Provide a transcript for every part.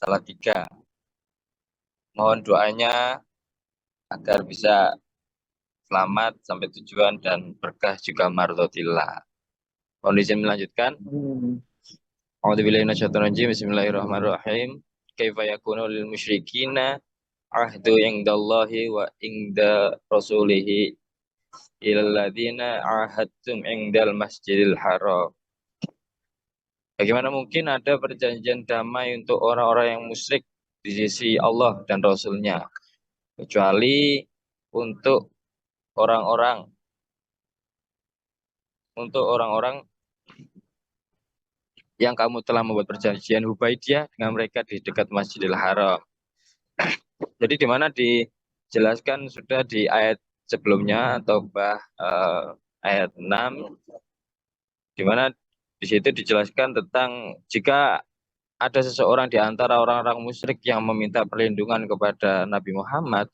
Salatiga. Mohon doanya agar bisa selamat sampai tujuan dan berkah juga mardotillah. Mohon izin melanjutkan. A'udzubillahi minasyaitonir rajim. Bismillahirrahmanirrahim. Kaifa yakunu lil musyrikina ahdu indallahi wa inda rasulihi ilal ladzina ahadtum indal masjidil haram. Bagaimana mungkin ada perjanjian damai untuk orang-orang yang musyrik di sisi Allah dan Rasul-Nya, kecuali untuk orang-orang orang-orang yang kamu telah membuat perjanjian Hubaidiyah dengan mereka di dekat Masjidil Haram. Jadi di mana dijelaskan sudah di ayat sebelumnya atau ayat 6, di mana di situ dijelaskan tentang jika ada seseorang di antara orang-orang musyrik yang meminta perlindungan kepada Nabi Muhammad,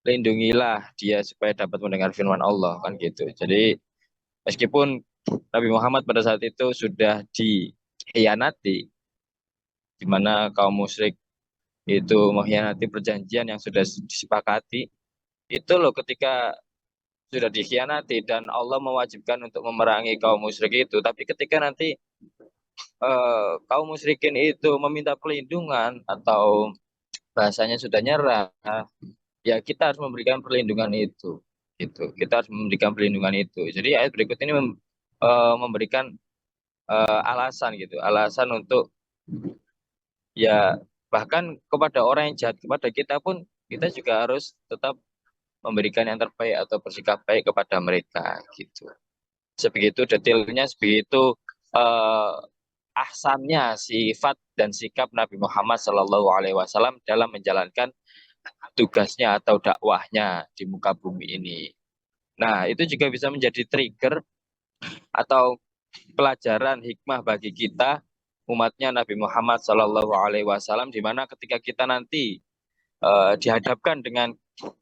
lindungilah dia supaya dapat mendengar firman Allah, kan gitu. Jadi meskipun Nabi Muhammad pada saat itu sudah dikhianati, di mana kaum musyrik itu mengkhianati perjanjian yang sudah disepakati, itu loh ketika sudah dikhianati dan Allah mewajibkan untuk memerangi kaum musyrik itu. Tapi ketika nanti kaum musyrikin itu meminta perlindungan atau bahasanya sudah nyerah, ya kita harus memberikan perlindungan itu. Itu kita harus memberikan perlindungan itu. Jadi ayat berikut ini memberikan alasan gitu, alasan untuk ya bahkan kepada orang yang jahat kepada kita pun kita juga harus tetap memberikan yang terbaik atau bersikap baik kepada mereka gitu. Sebegitu detailnya, sebegitu eh, ahsannya sifat dan sikap Nabi Muhammad Shallallahu Alaihi Wasallam dalam menjalankan tugasnya atau dakwahnya di muka bumi ini. Nah, itu juga bisa menjadi trigger atau pelajaran hikmah bagi kita umatnya Nabi Muhammad Shallallahu Alaihi Wasallam, di mana ketika kita nanti dihadapkan dengan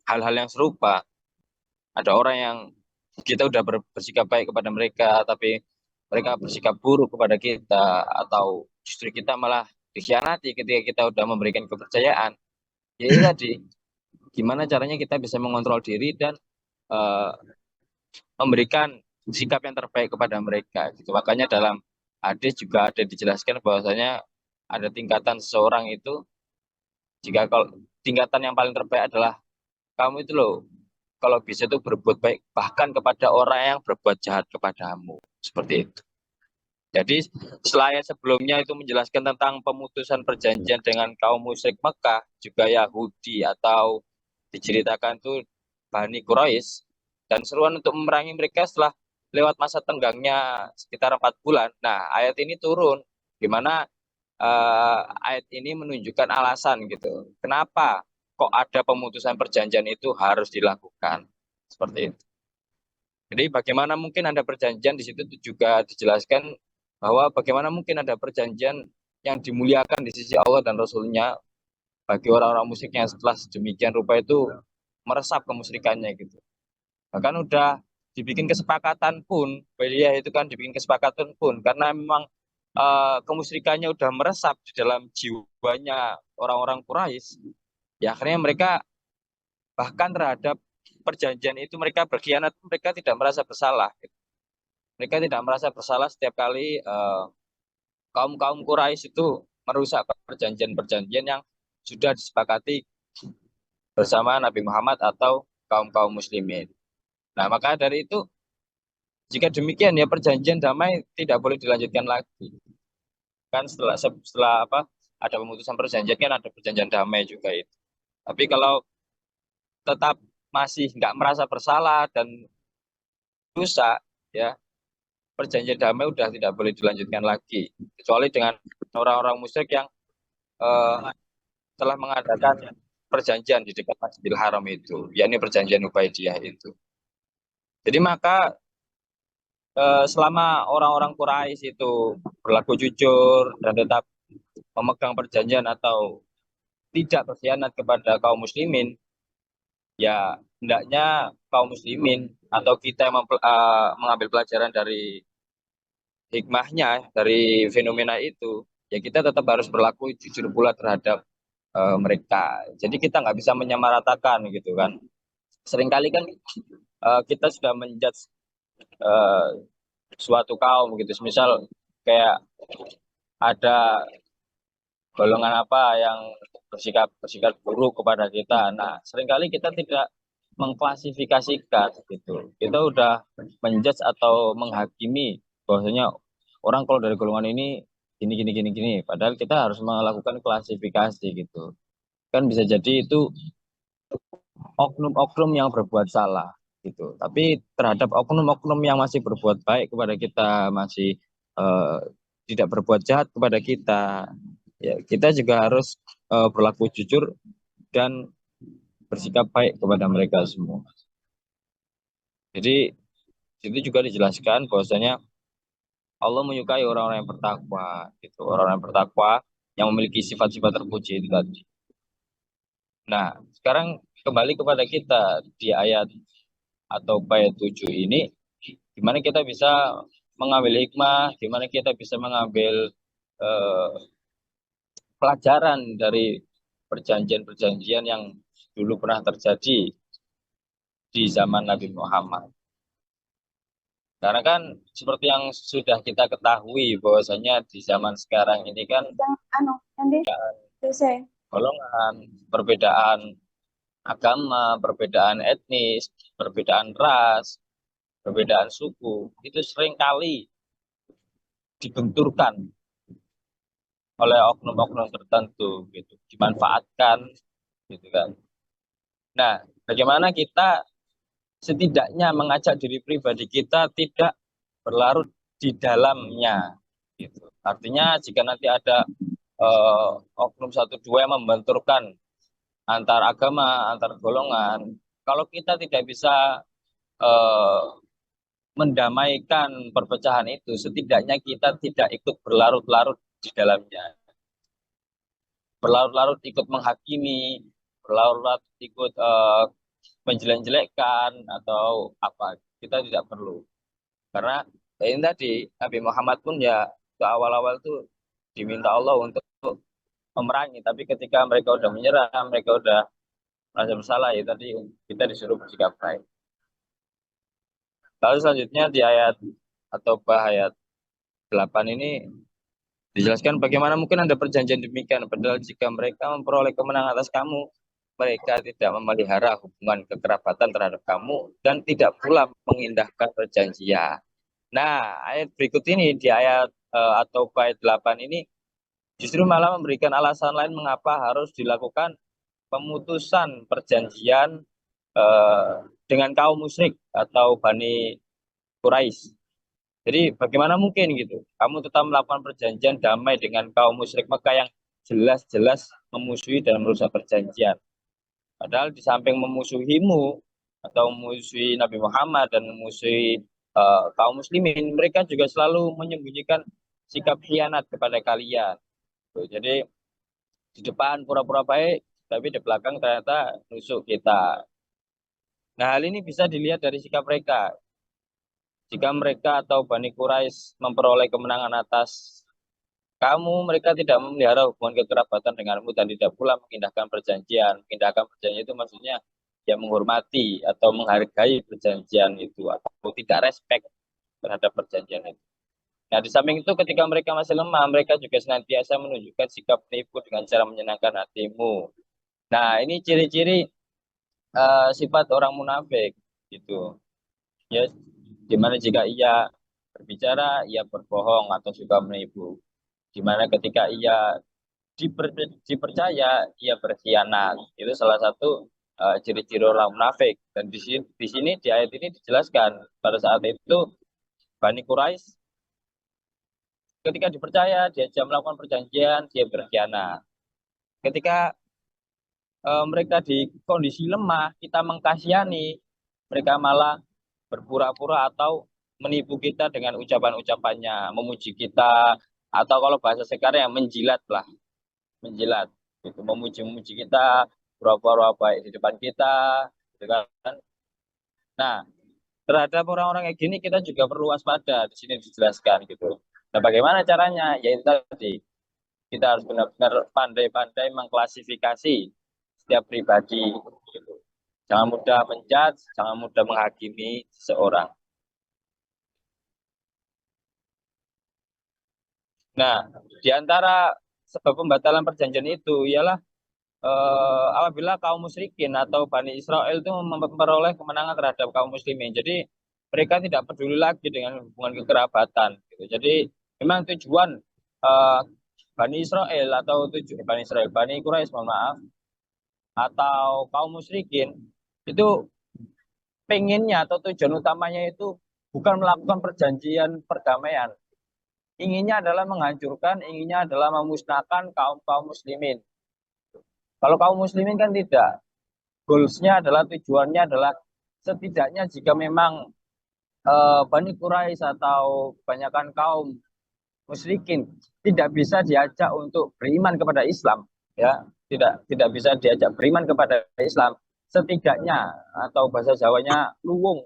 hal-hal yang serupa, ada orang yang kita udah bersikap baik kepada mereka, tapi mereka bersikap buruk kepada kita, atau justru kita malah dikhianati ketika kita udah memberikan kepercayaan. Ya itu tadi, gimana caranya kita bisa mengontrol diri dan uh, memberikan sikap yang terbaik kepada mereka. Gitu. Makanya dalam hadis juga ada dijelaskan bahwasanya ada tingkatan seseorang itu, jika kalau tingkatan yang paling terbaik adalah kamu itu loh, kalau bisa itu berbuat baik bahkan kepada orang yang berbuat jahat kepadamu. Seperti itu. Jadi setelah ayat sebelumnya itu menjelaskan tentang pemutusan perjanjian dengan kaum musyrik Mekah, juga Yahudi atau diceritakan itu Bani Quraisy, dan seruan untuk memerangi mereka setelah lewat masa tenggangnya sekitar 4 bulan. Nah, ayat ini turun, di mana ayat ini menunjukkan alasan gitu. Kenapa kok ada pemutusan perjanjian itu harus dilakukan? Seperti itu. Jadi bagaimana mungkin ada perjanjian, di situ juga dijelaskan bahwa bagaimana mungkin ada perjanjian yang dimuliakan di sisi Allah dan Rasul-Nya bagi orang-orang musyrik yang setelah sedemikian rupa itu meresap kemusyrikannya gitu. Bahkan udah dibikin kesepakatan pun, ya itu kan dibikin kesepakatan pun, karena memang kemusyrikannya udah meresap di dalam jiwanya orang-orang Quraisy. Ya akhirnya mereka bahkan terhadap perjanjian itu mereka berkhianat, mereka tidak merasa bersalah. Mereka tidak merasa bersalah setiap kali kaum-kaum Quraisy itu merusak perjanjian-perjanjian yang sudah disepakati bersama Nabi Muhammad atau kaum-kaum muslimin. Nah, maka dari itu, jika demikian ya perjanjian damai tidak boleh dilanjutkan lagi. Kan setelah apa ada pemutusan perjanjian kan ada perjanjian damai juga itu. Tapi kalau tetap masih nggak merasa bersalah dan dosa, ya perjanjian damai udah tidak boleh dilanjutkan lagi. Kecuali dengan orang-orang musyrik yang eh, telah mengadakan perjanjian di dekat Masjidil Haram itu, yakni perjanjian Ubaidiyah itu. Jadi maka selama orang-orang Quraisy itu berlaku jujur dan tetap memegang perjanjian atau tidak berkhianat kepada kaum muslimin, ya hendaknya kaum muslimin atau kita yang mengambil pelajaran dari hikmahnya, dari fenomena itu, ya kita tetap harus berlaku jujur pula terhadap mereka. Jadi kita nggak bisa menyamaratakan gitu kan. Seringkali kan kita sudah menjudge eh, suatu kaum gitu. Misal kayak ada golongan apa yang bersikap bersikap buruk kepada kita. Nah, seringkali kita tidak mengklasifikasikan gitu. Kita udah menjudge atau menghakimi bahwasanya orang kalau dari golongan ini gini gini gini gini. Padahal kita harus melakukan klasifikasi gitu. Kan bisa jadi itu oknum-oknum yang berbuat salah gitu. Tapi terhadap oknum-oknum yang masih berbuat baik kepada kita, masih eh, tidak berbuat jahat kepada kita, ya kita juga harus berlaku jujur dan bersikap baik kepada mereka semua. Jadi itu juga dijelaskan bahwasanya Allah menyukai orang-orang yang bertakwa, gitu. Orang-orang yang bertakwa yang memiliki sifat-sifat terpuji itu tadi. Nah, sekarang kembali kepada kita di ayat atau bait 7 ini, gimana kita bisa mengambil hikmah, gimana kita bisa mengambil eh, pelajaran dari perjanjian-perjanjian yang dulu pernah terjadi di zaman Nabi Muhammad. Karena kan seperti yang sudah kita ketahui bahwasanya di zaman sekarang ini kan yang di DC. golongan, perbedaan agama, perbedaan etnis, perbedaan ras, perbedaan suku itu seringkali dibenturkan oleh oknum-oknum tertentu gitu, dimanfaatkan gitu kan. Nah, bagaimana kita setidaknya mengajak diri pribadi kita tidak berlarut di dalamnya gitu. Artinya jika nanti ada oknum satu dua yang membenturkan antar agama, antar golongan, kalau kita tidak bisa eh, mendamaikan perpecahan itu, setidaknya kita tidak ikut berlarut-larut di dalamnya. Berlarut-larut ikut menghakimi, berlarut-larut ikut menjelek-jelekkan atau apa. Kita tidak perlu. Karena ya ini tadi Nabi Muhammad pun ya ke awal-awal tuh diminta Allah untuk memerangi, tapi ketika mereka udah menyerah, mereka udah merasa bersalah ya tadi kita disuruh bersikap baik. Lalu selanjutnya di ayat atau ayat 8 ini dijelaskan bagaimana mungkin ada perjanjian demikian padahal jika mereka memperoleh kemenangan atas kamu, mereka tidak memelihara hubungan kekerabatan terhadap kamu dan tidak pula mengindahkan perjanjian. Nah, ayat berikut ini di ayat atau bait 8 ini justru malah memberikan alasan lain mengapa harus dilakukan pemutusan perjanjian eh, dengan kaum musyrik atau Bani Quraisy. Jadi bagaimana mungkin gitu? Kamu tetap melakukan perjanjian damai dengan kaum musyrik Mekah yang jelas-jelas memusuhi dan merusak perjanjian. Padahal di samping memusuhimu atau memusuhi Nabi Muhammad dan memusuhi kaum muslimin, mereka juga selalu menyembunyikan sikap khianat kepada kalian. Tuh, jadi di depan pura-pura baik, tapi di belakang ternyata nusuk kita. Nah, hal ini bisa dilihat dari sikap mereka. Jika mereka atau Bani Quraisy memperoleh kemenangan atas kamu, mereka tidak memelihara hubungan kekerabatan denganmu dan tidak pula mengindahkan perjanjian. Mengindahkan perjanjian itu maksudnya ya menghormati atau menghargai perjanjian itu atau tidak respect terhadap perjanjian itu. Nah, di samping itu ketika mereka masih lemah, mereka juga senantiasa menunjukkan sikap penipu dengan cara menyenangkan hatimu. Nah, ini ciri-ciri sifat orang munafik gitu. Ya, dimana jika ia berbicara, ia berbohong atau suka menipu. Dimana ketika ia dipercaya, ia berkhianat. Itu salah satu ciri-ciri orang munafik. Dan di sini di ayat ini dijelaskan pada saat itu Bani Quraisy ketika dipercaya, diajak melakukan perjanjian, dia berkhianat. Ketika mereka di kondisi lemah, kita mengkasihani, mereka malah berpura-pura atau menipu kita dengan ucapan-ucapannya, memuji kita, atau kalau bahasa sekarang yang menjilat lah, menjilat, itu memuji-memuji kita, pura-pura baik di depan kita, gitu kan. Nah, terhadap orang-orang kayak gini kita juga perlu waspada, di sini dijelaskan gitu. Nah, bagaimana caranya? Yaitu tadi, Kita harus benar-benar pandai-pandai mengklasifikasi setiap pribadi. Gitu. Jangan mudah menjudge, jangan mudah menghakimi seseorang. Nah, di antara sebab pembatalan perjanjian itu ialah apabila kaum musyrikin atau Bani Israel itu memperoleh kemenangan terhadap kaum muslimin. Jadi mereka tidak peduli lagi dengan hubungan kekerabatan. Gitu. Jadi memang tujuan eh, Bani Israel atau Bani Quraisy, mohon maaf, atau kaum musyrikin itu pengennya atau tujuan utamanya itu bukan melakukan perjanjian perdamaian. Inginnya adalah menghancurkan, inginnya adalah memusnahkan kaum kaum muslimin. Kalau kaum muslimin kan tidak. Goalsnya adalah tujuannya adalah setidaknya jika memang Bani Quraisy atau kebanyakan kaum musyrikin tidak bisa diajak untuk beriman kepada Islam, ya tidak bisa diajak beriman kepada Islam, setidaknya atau bahasa Jawanya luwung,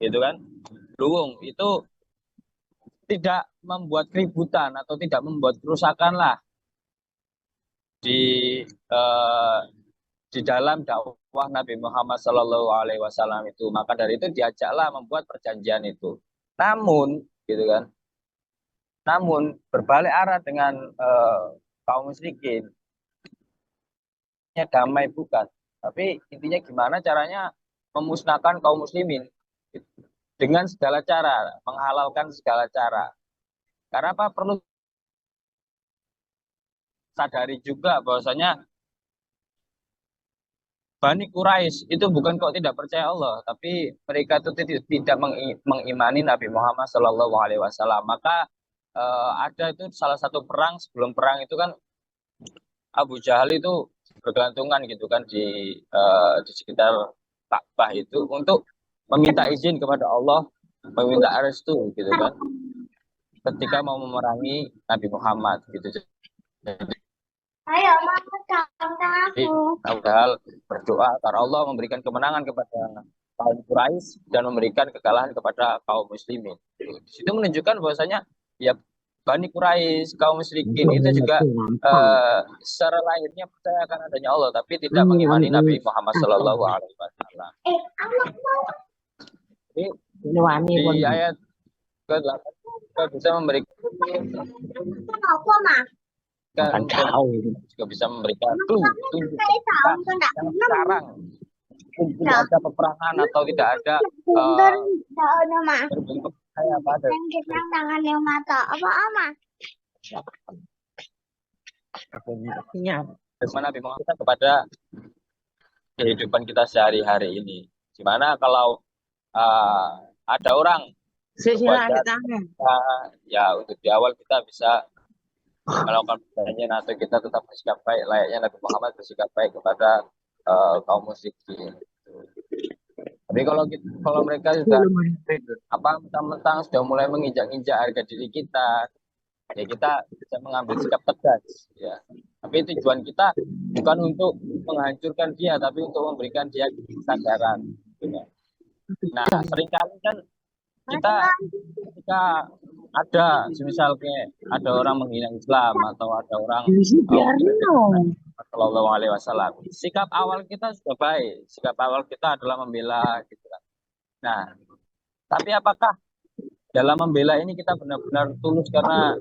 gitu kan? Luwung itu tidak membuat keributan atau tidak membuat kerusakan lah di eh, di dalam dakwah Nabi Muhammad Shallallahu Alaihi Wasallam itu. Maka dari itu diajaklah membuat perjanjian itu. Namun, gitu kan? Namun berbalik arah dengan kaum musyrikin, damai bukan. Tapi intinya gimana caranya memusnahkan kaum muslimin dengan segala cara, menghalalkan segala cara. Karena apa? Perlu sadari juga bahwasanya Bani Quraisy itu bukan kok tidak percaya Allah, tapi mereka itu tidak mengimani Nabi Muhammad Shallallahu Alaihi Wasallam. Maka ada itu salah satu perang, sebelum perang itu kan Abu Jahal itu bergelantungan gitu kan di sekitar Ka'bah itu untuk meminta izin kepada Allah, meminta restu gitu kan, ketika mau memerangi Nabi Muhammad gitu. Ayo, mama tentang Jadi aku. Abu Jahal berdoa agar Allah memberikan kemenangan kepada kaum Quraisy dan memberikan kekalahan kepada kaum muslimin. Di situ menunjukkan bahwasanya ya Bani Quraisy, kaum musyrikin itu juga secara lahirnya percaya akan adanya Allah, tapi tidak mengimani Nabi Muhammad Shallallahu Alaihi Wasallam. Anak mau Jadi di ayat ke-8 kita bisa memberikan apa, Ma? juga bisa memberikan clue, tunjuk Kayak tahu kan enggak? yang sekarang tidak ada peperangan atau tidak ada Tahu nama. berbentuk kayak apa ada Yang kita tangannya mata. Apa, Ama? bagaimana Nabi Muhammad kepada kehidupan kita sehari-hari ini. Gimana kalau ada orang berbuat ya untuk di awal kita bisa melakukan perjanjian atau kita tetap bersikap baik layaknya Nabi Muhammad bersikap baik kepada kaum musyrikin. Tapi kalau mereka sudah mentang-mentang sudah mulai menginjak-injak harga diri kita, ya kita bisa mengambil sikap tegas, ya. Tapi tujuan kita bukan untuk menghancurkan dia, tapi untuk memberikan dia kesadaran. Ya. Nah, seringkali kan kita ketika ada misal kayak ada orang menghina Islam atau ada orang Shallallahu Alaihi Wasallam, sikap awal kita sudah baik, sikap awal kita adalah membela, gitu kan. Nah, tapi apakah dalam membela ini kita benar-benar tulus karena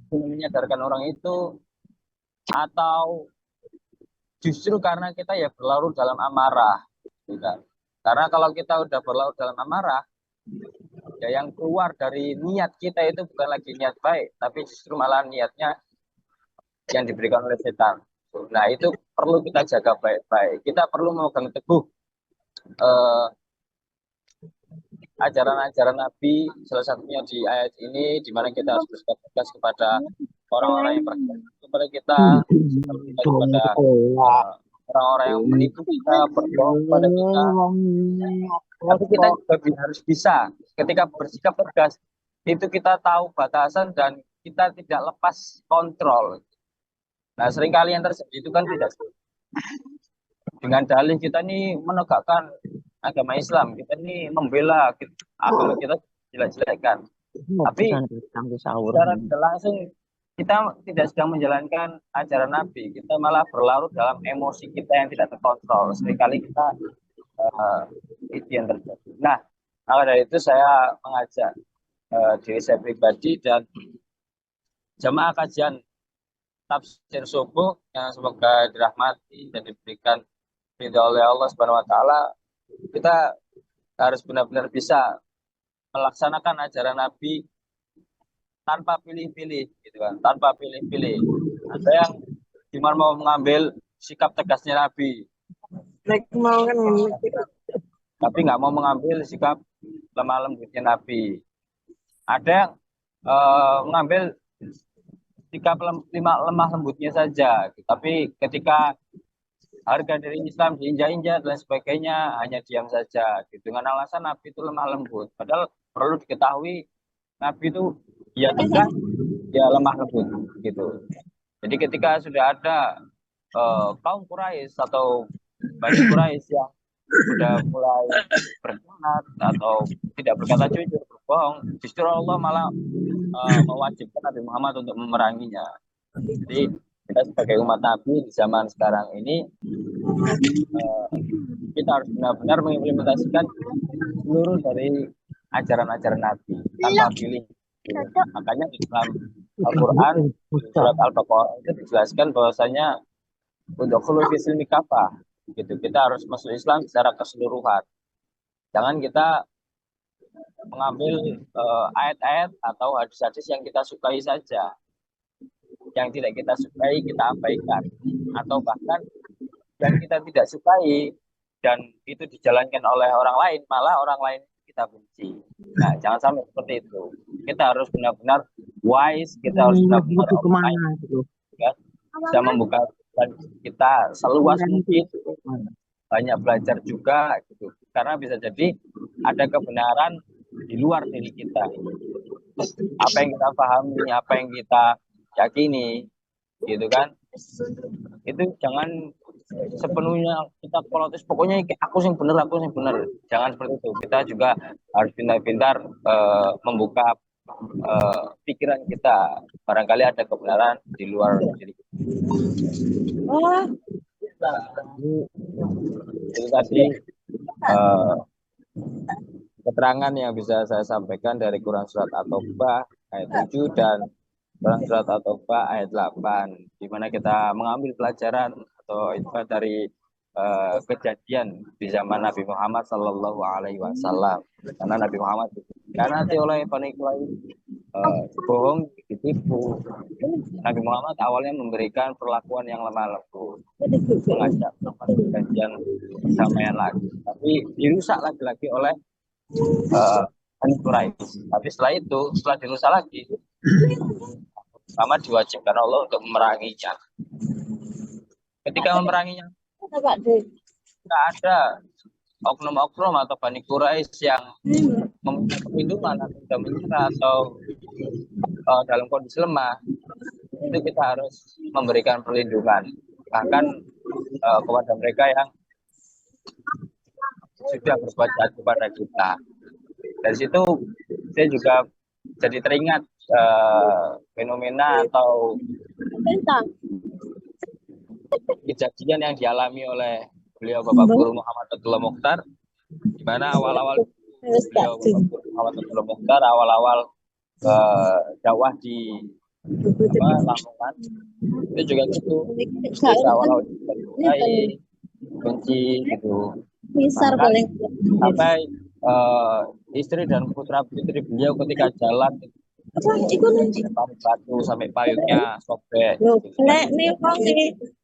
ingin menyadarkan orang itu, atau justru karena kita ya berlarut dalam amarah, gitu kan? Karena kalau kita udah berlarut dalam amarah, ya yang keluar dari niat kita itu bukan lagi niat baik, tapi justru malah niatnya yang diberikan oleh setan. Nah, itu perlu kita jaga baik-baik. Kita perlu memegang teguh ajaran-ajaran Nabi, salah satunya di ayat ini, di mana kita harus bersikap tegas kepada orang-orang yang berkhianat kepada kita, kepada orang-orang yang menipu kita, berbohong kepada kita. Tapi kita juga harus bisa, ketika bersikap tegas, itu kita tahu batasan dan kita tidak lepas kontrol. Nah, seringkali yang terjadi itu kan tidak dengan dalih kita ini menegakkan agama Islam, kita ini membela agama kita jelek-jelekan. Tapi secara tidak langsung kita tidak sedang menjalankan ajaran Nabi, kita malah berlarut dalam emosi kita yang tidak terkontrol. Seringkali kita itu yang terjadi. Nah, maka dari itu saya mengajak diri saya pribadi dan jamaah kajian tafsir subuh yang semoga dirahmati dan diberikan ridha oleh Allah Subhanahu wa taala, kita harus benar-benar bisa melaksanakan ajaran Nabi tanpa pilih-pilih gitu kan, tanpa pilih-pilih. Ada yang cuma mau mengambil sikap tegasnya Nabi, mau kan tapi nggak mau mengambil sikap lemah lembutnya Nabi. Ada yang mengambil sikap lemah lembutnya saja, tapi ketika harga diri Islam diinjak-injak dan sebagainya hanya diam saja gitu, dengan alasan Nabi itu lemah lembut. Padahal perlu diketahui Nabi itu ya tegas, ya lemah lembut gitu. Jadi ketika sudah ada kaum Quraisy atau Bani Quraisy yang sudah mulai berkhianat atau tidak berkata jujur, berbohong, justru Allah malah mewajibkan Nabi Muhammad untuk memeranginya. Jadi kita sebagai umat Nabi di zaman sekarang ini kita harus benar-benar mengimplementasikan seluruh dari ajaran-ajaran Nabi tanpa pilih. Makanya di dalam Al-Quran surat Al-Baqarah itu dijelaskan bahwasanya untuk khulu fisil mikafah gitu, kita harus masuk Islam secara keseluruhan. Jangan kita mengambil ayat-ayat atau hadis-hadis yang kita sukai saja, yang tidak kita sukai kita abaikan, atau bahkan yang kita tidak sukai dan itu dijalankan oleh orang lain, malah orang lain kita benci. Nah, jangan sampai seperti itu. Kita harus benar-benar wise, kita harus benar-benar ya, bisa membuka kita seluas mungkin, banyak belajar juga gitu. Karena bisa jadi ada kebenaran di luar diri kita. Apa yang kita pahami, apa yang kita yakini, gitu kan? Itu jangan sepenuhnya kita politis, pokoknya aku yang benar, aku yang benar. Jangan seperti itu. Kita juga harus pintar-pintar membuka pikiran kita. Barangkali ada kebenaran di luar diri kita. Itu tadi keterangan yang bisa saya sampaikan dari Quran Surat At-Taubah ayat 7 dan Quran Surat At-Taubah ayat 8, di mana kita mengambil pelajaran atau ibad dari kejadian di zaman Nabi Muhammad Sallallahu Alaihi Wasallam. Karena Nabi Muhammad nanti oleh Bani Quraisy bohong, ditipu. Nabi Muhammad awalnya memberikan perlakuan yang lemah lembut, mengajak perjanjian perdamaian lagi, tapi dirusak lagi-lagi oleh Bani Quraisy. Tapi setelah dirusak lagi, Muhammad diwajibkan Allah untuk memeranginya. Ketika memeranginya, tidak ada oknum-oknum atau Bani Quraisy yang meminta perlindungan atau tidak menyerah atau dalam kondisi lemah. Itu kita harus memberikan perlindungan, bahkan kepada mereka yang sudah berbuat jahat kepada kita. Dari situ saya juga jadi teringat fenomena atau kejadian yang dialami oleh beliau Bapak Guru Muhammad Abdullah Mokhtar, di mana awal-awal beliau Bapak Guru Muhammad Abdullah Mokhtar awal-awal dakwah di Lamongan itu juga gitu, awal-awal benci gitu, sampai istri dan putra putri beliau ketika jalan batu sampai payungnya sobek.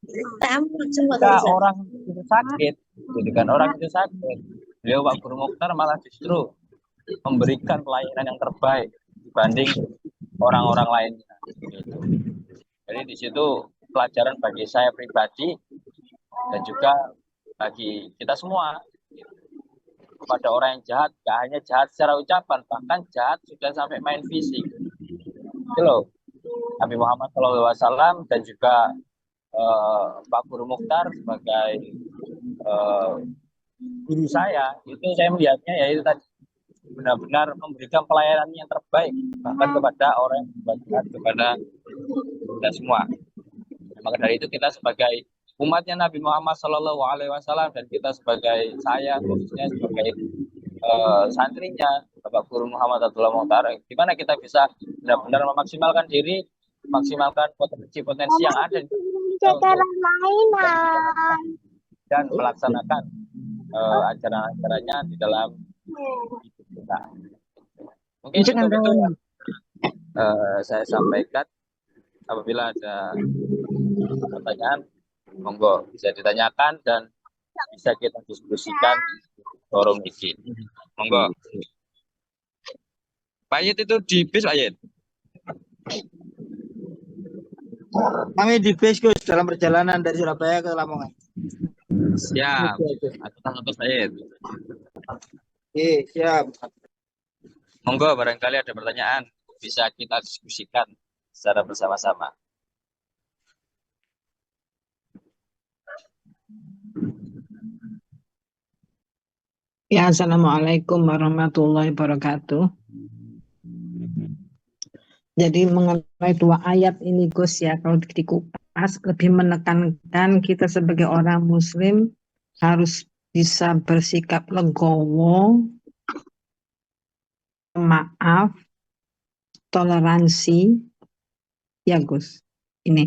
Ketika orang itu sakit, gitu kan, orang itu sakit, beliau Pak Guru Mokhtar malah justru memberikan pelayanan yang terbaik dibanding orang-orang lainnya. Gitu. Jadi di situ pelajaran bagi saya pribadi dan juga bagi kita semua. Kepada orang yang jahat, gak hanya jahat secara ucapan, bahkan jahat sudah sampai main fisik. Itu loh, Nabi Muhammad SAW dan juga Pak Guru Mokhtar sebagai guru saya, itu saya melihatnya yaitu tadi benar-benar memberikan pelayanan yang terbaik bahkan kepada orang yang berbuat jahat kepada Tidak semua. Maka dari itu kita sebagai umatnya Nabi Muhammad Shallallahu Alaihi Wasallam dan kita sebagai saya khususnya sebagai santrinya Bapak Guru Muhammad Abdullah Muhtar, gimana kita bisa benar-benar memaksimalkan diri, maksimalkan potensi-potensi yang ada di kita untuk mainan. dan melaksanakan ajaran-ajarannya di dalam hidup kita. Mungkin cukup itu saya sampaikan. Apabila ada pertanyaan, monggo bisa ditanyakan dan bisa kita diskusikan di forum ini. Monggo. Pak Yit itu di bis, Pak Yit? Kami di bis Gus dalam perjalanan dari Surabaya ke Lamongan. Siap. Satu Pak Yit. Oke, siap. Monggo, barangkali ada pertanyaan bisa kita diskusikan secara bersama-sama. Ya, Assalamualaikum warahmatullahi wabarakatuh. Jadi mengenai dua ayat ini Gus ya, kalau dikupas lebih menekankan kita sebagai orang muslim harus bisa bersikap legowo, maaf, toleransi, ya Gus. Ini.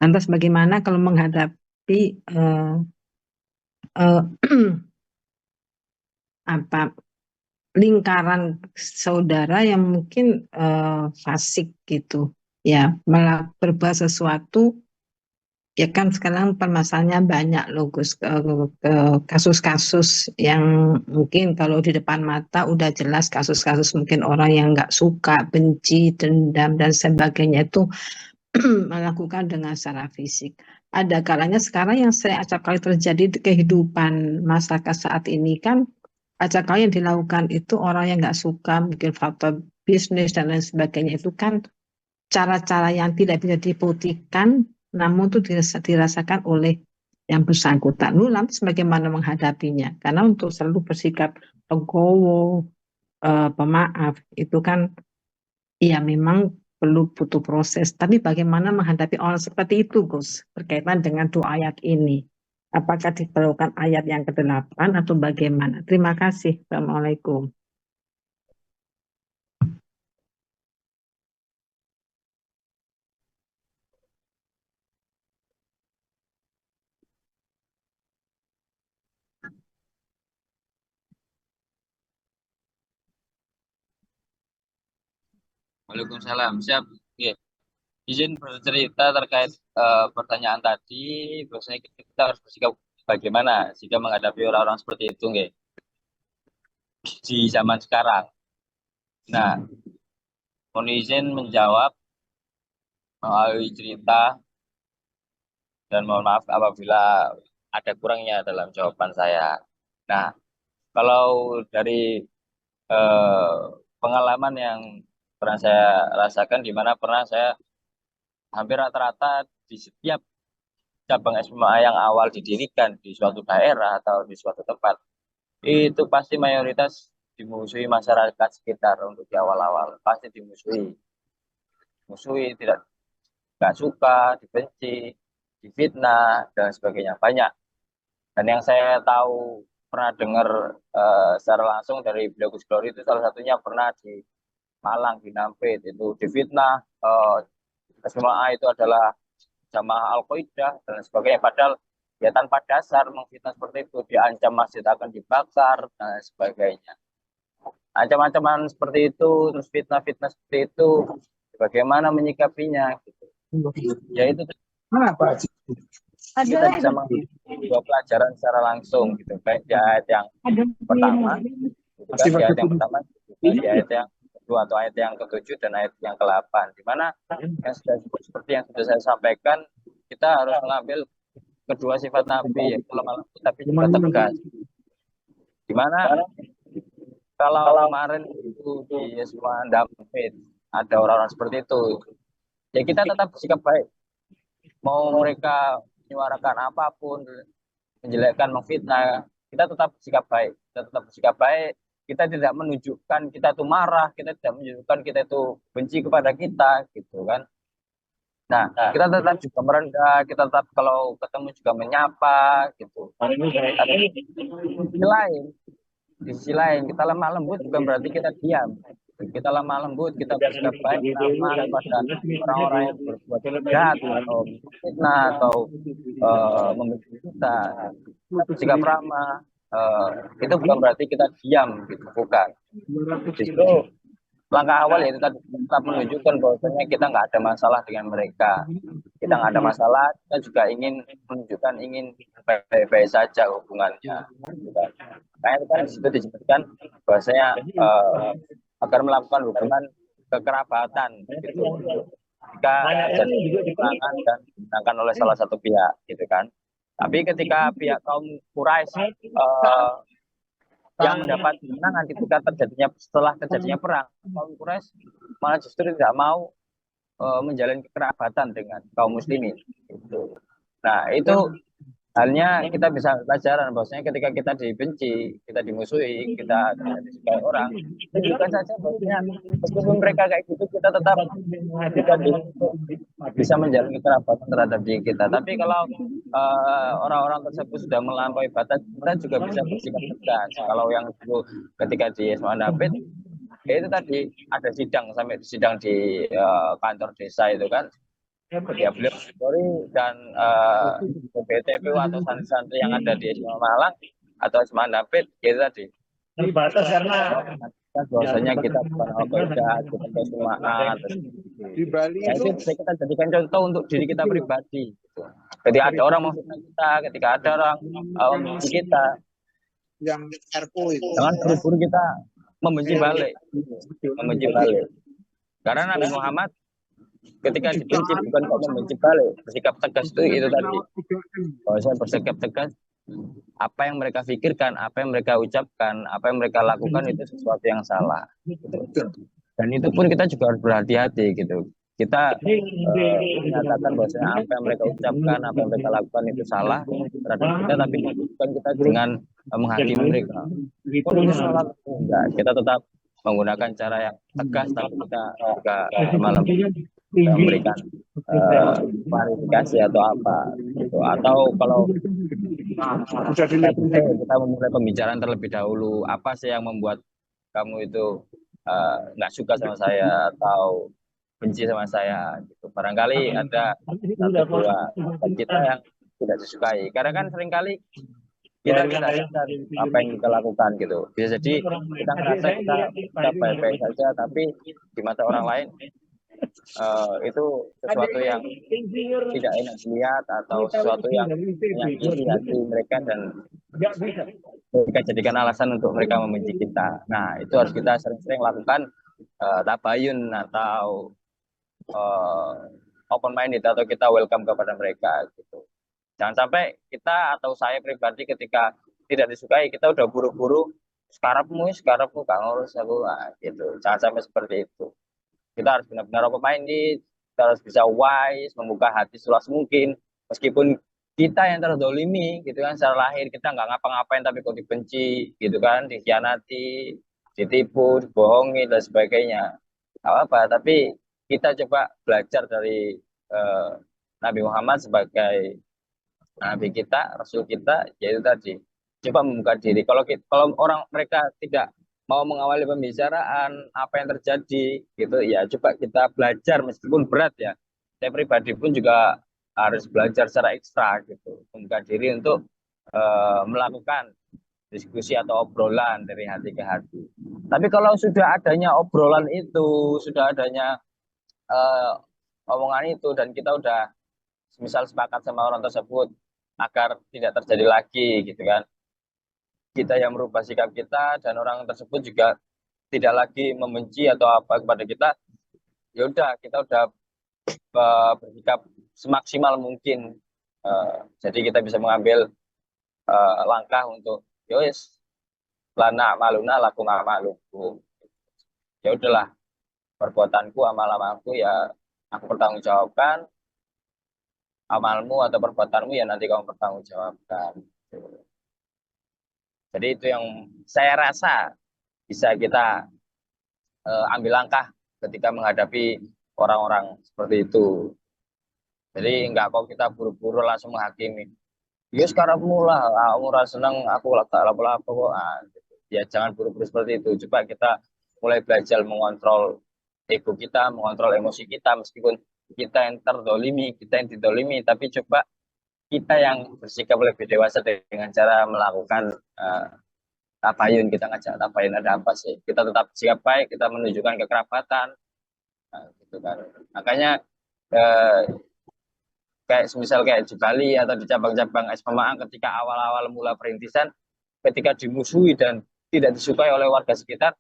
Lantas bagaimana kalau menghadapi lingkaran saudara yang mungkin fasik gitu ya, berbuat sesuatu ya, kan sekarang permasalahannya banyak loh Gus, kasus-kasus yang mungkin kalau di depan mata udah jelas kasus-kasus mungkin orang yang nggak suka, benci, dendam dan sebagainya itu melakukan dengan secara fisik. Ada kalanya sekarang yang saya acap kali terjadi di kehidupan masyarakat saat ini kan, acak kali yang dilakukan itu orang yang nggak suka bikin faktor bisnis dan lain sebagainya itu kan cara-cara yang tidak bisa dibuktikan, namun itu dirasakan oleh yang bersangkutan. Lalu lantas bagaimana menghadapinya? Karena untuk selalu bersikap legowo, pemaaf itu kan ya memang perlu butuh proses. Tapi bagaimana menghadapi orang seperti itu, Gus, berkaitan dengan dua ayat ini? Apakah diperlukan ayat yang ke-8 atau bagaimana? Terima kasih. Assalamualaikum. Waalaikumsalam. Siap. Oke. Izin bercerita terkait pertanyaan tadi, biasanya kita harus bersikap bagaimana jika menghadapi orang-orang seperti itu, nggih, di zaman sekarang. Nah, mohon izin menjawab melalui cerita dan mohon maaf apabila ada kurangnya dalam jawaban saya. Nah, kalau dari eh, pengalaman yang pernah saya rasakan, di mana pernah saya hampir rata-rata di setiap cabang SMA yang awal didirikan di suatu daerah atau di suatu tempat, itu pasti mayoritas dimusuhi masyarakat sekitar untuk di awal-awal. Pasti dimusuhi. Musuhi, nggak suka, dibenci, difitnah, dan sebagainya. Banyak. Dan yang saya tahu, pernah dengar secara langsung dari beliau Gus Glory itu salah satunya pernah di Malang, di Nampit, itu difitnah. SMA itu adalah jamaah Al-Qaeda dan sebagainya. Padahal ya tanpa dasar mengfitnah seperti itu, diancam masjid akan dibakar dan sebagainya. Ancaman-ancaman seperti itu, terus fitnah-fitnah seperti itu, bagaimana menyikapinya gitu. Ya itu kita bisa mengambil dua pelajaran secara langsung gitu, baik di ayat yang pertama, gitu kan, di ayat yang pertama, di ayat yang kedua atau ayat yang ketujuh dan ayat yang ke-8, di mana yang sudah seperti yang sudah saya sampaikan, kita harus mengambil kedua sifat Nabi, yaitu lemah lembut tapi juga tegas. Di mana kalau kemarin itu di semua Dampit ada orang-orang seperti itu, ya kita tetap bersikap baik. Mau mereka menyuarakan apapun, menjelekkan, memfitnah, kita tetap bersikap baik. Kita tetap bersikap baik. Kita tidak menunjukkan kita itu marah, kita tidak menunjukkan kita itu benci kepada kita, gitu kan. Nah, kita tetap juga merendah, kita tetap kalau ketemu juga menyapa gitu. Tapi di sisi lain kita lemah lembut bukan berarti kita diam. Kita lemah lembut, kita bersikap baik, ramah kepada orang-orang yang berbuat jahat atau fitnah atau membenci kita. Kita bersikap ramah, itu bukan berarti kita diam, gitu, bukan. Justru langkah awal yaitu tadi kita menunjukkan bahwasanya kita nggak ada masalah dengan mereka. Kita nggak ada masalah, kita juga ingin menunjukkan ingin baik-baik saja hubungannya. Kayak itu kan di situ disebutkan bahwasanya agar melakukan hubungan kekerabatan gitu. Jika jadi kekurangan dan digunakan oleh salah satu pihak gitu kan. Tapi ketika pihak kaum Quraisy yang mendapat kemenangan ketika setelah terjadinya perang, kaum Quraisy malah justru tidak mau menjalin kekerabatan dengan kaum muslimin. Gitu. Nah, itu halnya kita bisa pelajaran bahwasanya ketika kita dibenci, kita dimusuhi, kita tidak disukai orang, tunjukkan saja bahwasanya meskipun mereka kayak gitu, kita tetap bisa menjalin kekerabatan terhadap diri kita. Tapi kalau orang-orang tersebut sudah melampaui batas, kita juga bisa bersikap tegas. Kalau yang dulu ketika di Ismail Nabit, itu tadi ada sidang di kantor desa itu kan, ya beliau Polri dan BTPU atau santri-santri yang ada di Ismail Malang atau Ismail David itu tadi terbatas karena bahwasanya kita bukan Al-Qaeda, kita kesumaan di Bali ya, itu bisa kita jadikan contoh untuk diri kita pribadi gitu. Ketika ada orang memfitnah kita, ketika ada orang membenci kita, yang RPO itu jangan buru-buru kita membenci balik, karena Nabi Muhammad ketika dibenci bukan kok membenci balik, bersikap tegas itu tadi. Kalau saya bersikap tegas, apa yang mereka pikirkan, apa yang mereka ucapkan, apa yang mereka lakukan itu sesuatu yang salah. Gitu. Dan itu pun kita juga harus berhati-hati gitu. Kita menyatakan bahwasanya apa yang mereka ucapkan, apa yang mereka lakukan itu salah terhadap kita, tapi bukan kita dengan menghakimi mereka. Oh, ini salah, enggak. Kita tetap menggunakan cara yang tegas, tapi kita juga malam memberikan klarifikasi atau apa gitu. Atau kalau kita memulai pembicaraan terlebih dahulu, apa sih yang membuat kamu itu nggak suka sama saya atau benci sama saya gitu. Barangkali ada satu dua kita yang tidak disukai, karena kan seringkali kita tidak sadar apa yang kita lakukan gitu. Bisa jadi kita merasa kita baik-baik saja, tapi di mata orang lain itu sesuatu yang tidak enak dilihat atau sesuatu yang menyakiti hati mereka dan mereka jadikan alasan untuk mereka membenci kita. Nah, itu harus kita sering-sering lakukan tabayun atau open minded, atau kita welcome kepada mereka gitu. Jangan sampai kita atau saya pribadi ketika tidak disukai, kita udah buru-buru sekarapmu gak ngurus aku gitu. Jangan sampai seperti itu. Kita harus benar-benar open minded, kita harus bisa wise, membuka hati seluas mungkin, meskipun kita yang terdolimi gitu kan, secara lahir kita nggak ngapa-ngapain tapi kok dibenci gitu kan, dikhianati, ditipu, dibohongi dan sebagainya. Apa tapi kita coba belajar dari Nabi Muhammad sebagai Nabi kita, Rasul kita, yaitu tadi coba membuka diri. Kalau orang mereka tidak mau mengawali pembicaraan apa yang terjadi gitu ya, coba kita belajar meskipun berat ya. Saya pribadi pun juga harus belajar secara ekstra gitu, membuka diri untuk melakukan diskusi atau obrolan dari hati ke hati. Tapi kalau sudah adanya obrolan itu, sudah adanya omongan itu, dan kita udah misal sepakat sama orang tersebut agar tidak terjadi lagi gitu kan, kita yang merubah sikap kita dan orang tersebut juga tidak lagi membenci atau apa kepada kita, ya udah kita udah bersikap semaksimal mungkin. Jadi kita bisa mengambil langkah untuk yowes lana maluna laku amaluku, ya udahlah perbuatanku amal-amalku ya aku pertanggungjawabkan, amalmu atau perbuatanmu ya nanti kamu pertanggungjawabkan. Jadi itu yang saya rasa bisa kita ambil langkah ketika menghadapi orang-orang seperti itu. Jadi nggak kok kita buru-buru langsung menghakimi. Ya sekarang mula, aku rasa seneng, aku tak apa-apa kok. Gitu. Ya jangan buru-buru seperti itu. Coba kita mulai belajar mengontrol ego kita, mengontrol emosi kita, meskipun kita yang terdolimi, kita yang didolimi, tapi coba kita yang bersikap lebih dewasa dengan cara melakukan tabayun, kita ngajak tabayun ada apa sih? Kita tetap sikap baik, kita menunjukkan kekerabatan, gitu kan. Makanya eh, kayak semisal kayak di Bali atau di cabang-cabang SMA ketika awal-awal mula perintisan, ketika dimusuhi dan tidak disukai oleh warga sekitar,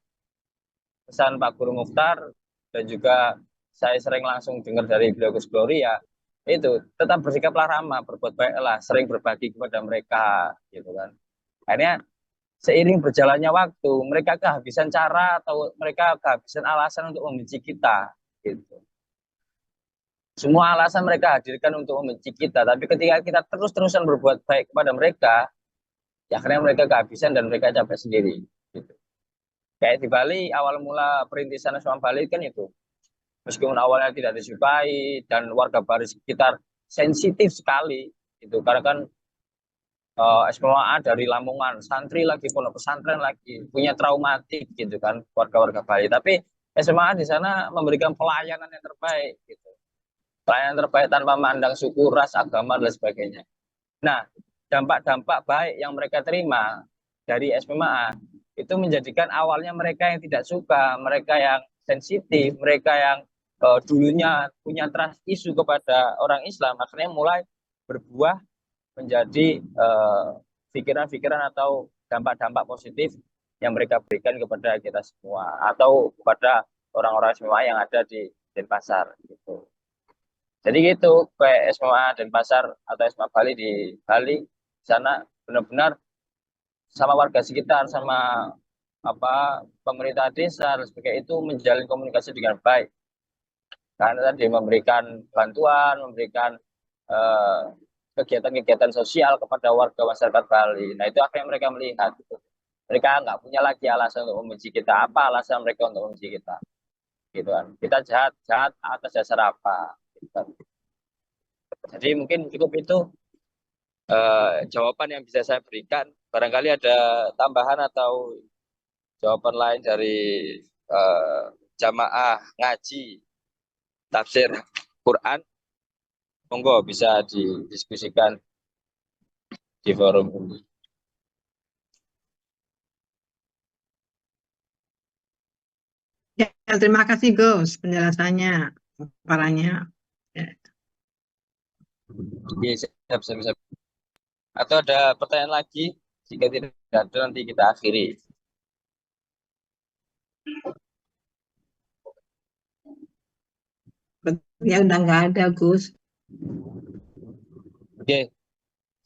pesan Pak Guru Mukhtar dan juga saya sering langsung dengar dari beliau Gus Glory ya itu tetap bersikaplah ramah, berbuat baiklah, sering berbagi kepada mereka, gitu kan. Akhirnya seiring berjalannya waktu, mereka kehabisan cara atau mereka kehabisan alasan untuk membenci kita, gitu. Semua alasan mereka hadirkan untuk membenci kita, tapi ketika kita terus-terusan berbuat baik kepada mereka, ya akhirnya mereka kehabisan dan mereka capek sendiri, gitu. Kayak di Bali, awal mula perintisan SMA Bali kan itu, meskipun awalnya tidak disukai dan warga Bali sekitar sensitif sekali, itu karena kan SMA dari Lamongan, santri lagi, pondok pesantren lagi, punya traumatik gitu kan warga-warga Bali. Tapi SMA di sana memberikan pelayanan yang terbaik, gitu. Pelayanan terbaik tanpa memandang suku, ras, agama dan sebagainya. Nah, dampak-dampak baik yang mereka terima dari SMA itu menjadikan awalnya mereka yang tidak suka, mereka yang sensitif, mereka yang dulunya punya trust isu kepada orang Islam, akhirnya mulai berbuah menjadi pikiran-pikiran atau dampak-dampak positif yang mereka berikan kepada kita semua atau kepada orang-orang semua yang ada di Denpasar, gitu. Jadi gitu, kayak SMA Denpasar atau SMA Bali di Bali sana benar-benar sama warga sekitar, sama pemerintah desa dan sebagainya itu menjalin komunikasi dengan baik. Karena tadi memberikan bantuan, memberikan kegiatan-kegiatan sosial kepada warga masyarakat Bali. Nah itu akhirnya mereka melihat, gitu. Mereka nggak punya lagi alasan untuk membenci kita. Apa alasan mereka untuk membenci kita? Gitu kan. Kita jahat atas dasar apa? Gitu kan. Jadi mungkin cukup itu jawaban yang bisa saya berikan. Barangkali ada tambahan atau jawaban lain dari eh, jamaah ngaji tafsir Quran, monggo bisa didiskusikan di forum ini. Ya, terima kasih Gus penjelasannya, paparannya. Ya. Oke, siap, siap, siap. Atau ada pertanyaan lagi? Jika tidak ada, nanti kita akhiri. Ya udah nggak ada Gus. Oke,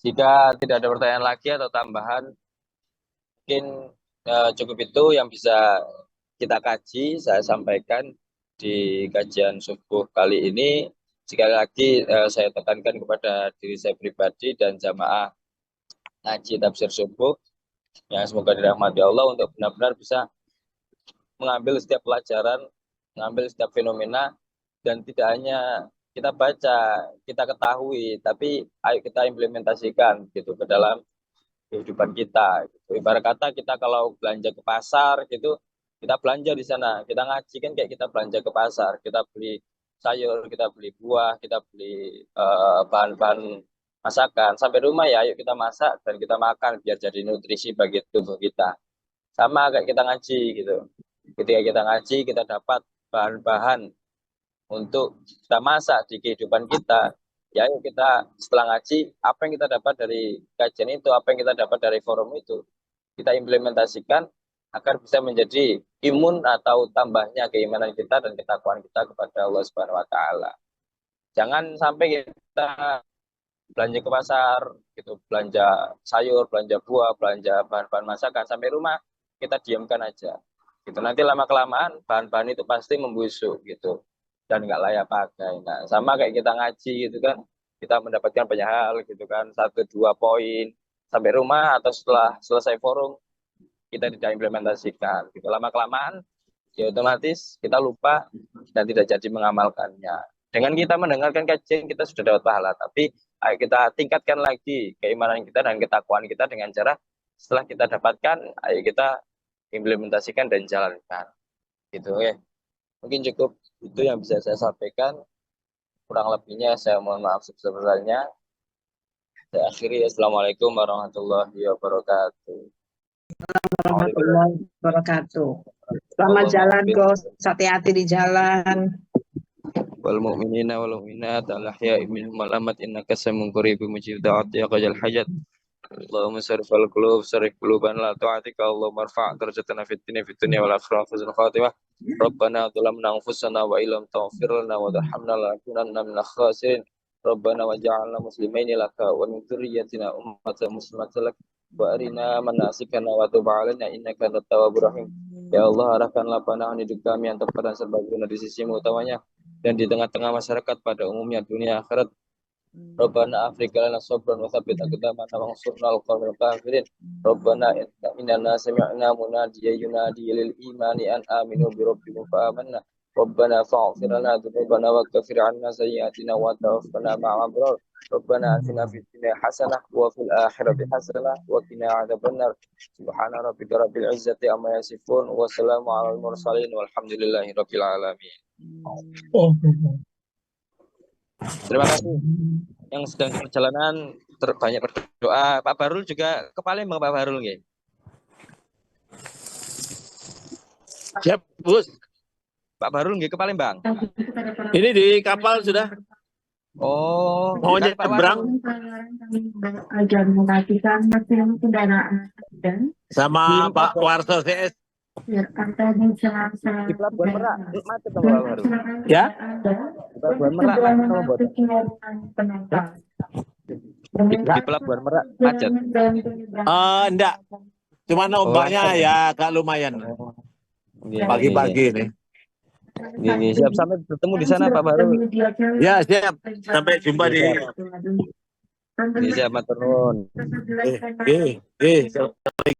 jika tidak ada pertanyaan lagi atau tambahan, mungkin cukup itu yang bisa kita kaji, saya sampaikan di kajian subuh kali ini. Sekali lagi saya tekankan kepada diri saya pribadi dan jamaah ngaji tafsir subuh, yang semoga dirahmati Allah untuk benar-benar bisa mengambil setiap pelajaran, mengambil setiap fenomena, dan tidak hanya kita baca, kita ketahui, tapi ayo kita implementasikan gitu ke dalam kehidupan kita. Gitu. Ibarat kata kita kalau belanja ke pasar gitu, kita belanja di sana, kita ngaji kan kayak kita belanja ke pasar, kita beli sayur, kita beli buah, kita beli bahan-bahan masakan. Sampai rumah ya, ayo kita masak dan kita makan biar jadi nutrisi bagi tubuh kita. Sama kayak kita ngaji gitu. Ketika kita ngaji, kita dapat bahan-bahan untuk kita masak di kehidupan kita. Ya, yuk kita setelah ngaji, apa yang kita dapat dari kajian itu, apa yang kita dapat dari forum itu, kita implementasikan agar bisa menjadi imun atau tambahnya keimanan kita dan ketakwaan kita kepada Allah Subhanahu wa taala. Jangan sampai kita belanja ke pasar gitu, belanja sayur, belanja buah, belanja bahan-bahan masakan sampai rumah kita diamkan aja. Gitu nanti lama kelamaan bahan-bahan itu pasti membusuk gitu dan nggak layak pakai. Nah, sama kayak kita ngaji gitu kan, kita mendapatkan banyak hal gitu kan, 1-2 poin sampai rumah atau setelah selesai forum kita tidak implementasikan. Gitu lama kelamaan ya otomatis kita lupa dan tidak jadi mengamalkannya. Dengan kita mendengarkan kajian kita sudah dapat pahala, tapi ayo kita tingkatkan lagi keimanan kita dan ketakwaan kita dengan cara setelah kita dapatkan, ayo kita implementasikan dan jalankan. Gitu ya. Mungkin cukup itu yang bisa saya sampaikan. Kurang lebihnya saya mohon maaf sebesar-besarnya. Saya akhiri. Assalamualaikum warahmatullahi wabarakatuh. Warahmatullahi wabarakatuh. Selamat jalan, Gus. Hati-hati di jalan. Wal mu'minina wal mu'minat al-ahya'i minhum wal amwat innaka sami'un qaribun mujib da'wati ya qadal hajat. Allahumma sarifal qulub sarif quluban la ta'atika Allahumma arfa' darajatana fid dunya wal akhirah husnul khatimah. Rabbana dhalamna anfusana wa illam taghfir lana wa tarhamna lanakunanna minal khasirin. Rabbana waj'alna muslimaini laka wa min dzurriyyatina ummatan muslimatan lak wa arina manasikana wa tub 'alaina innaka antat tawwabur rahim. Ya Allah, arahkanlah pandangan hidup kami yang tepat dan serbaguna di sisimu utamanya dan di tengah-tengah masyarakat pada umumnya dunia akhirat. Rabbana afrika lana sabran wa tsabbit aqdamana wa ansurna al-qawmal kafirin. Rabbana innana sami'na munadiyan yunadi lil imani an aminu bi rabbikum fa amanna. Rabbana faghfir lana dzunubana wa kaffir 'anna sayyi'atina wa tawaffana ma'al abrar. Rabbana atina fid dunya hasanah wa fil akhirati hasanah wa qina 'adzabannar. Subhana rabbika rabbil izzati amma yasifun wa salamun 'alal mursalin walhamdulillahi rabbil alamin. Terima kasih yang sedang di perjalanan terbanyak berdoa. Pak Barul juga ke Palembang, Pak Barul nggih. Siap, Gus. Pak Barul nggih ke Palembang. Ini di kapal sudah. Oh, Mau kan Pak nyebrang agar mematikan mesin kendaraan dan sama Pak Warso CS. Jakarta di sela-sela di Pelabuhan Merak macet Pak Barul. Ya? Di Pelabuhan Merak macet apa, Bos? Di Pelabuhan Merak macet. Enggak. Cuma ombaknya ya agak lumayan. Pagi-pagi nih. Gini, siap sampai bertemu di sana Pak Barul. Ya, siap. Sampai jumpa di Siap, matur nuwun. Assalamualaikum.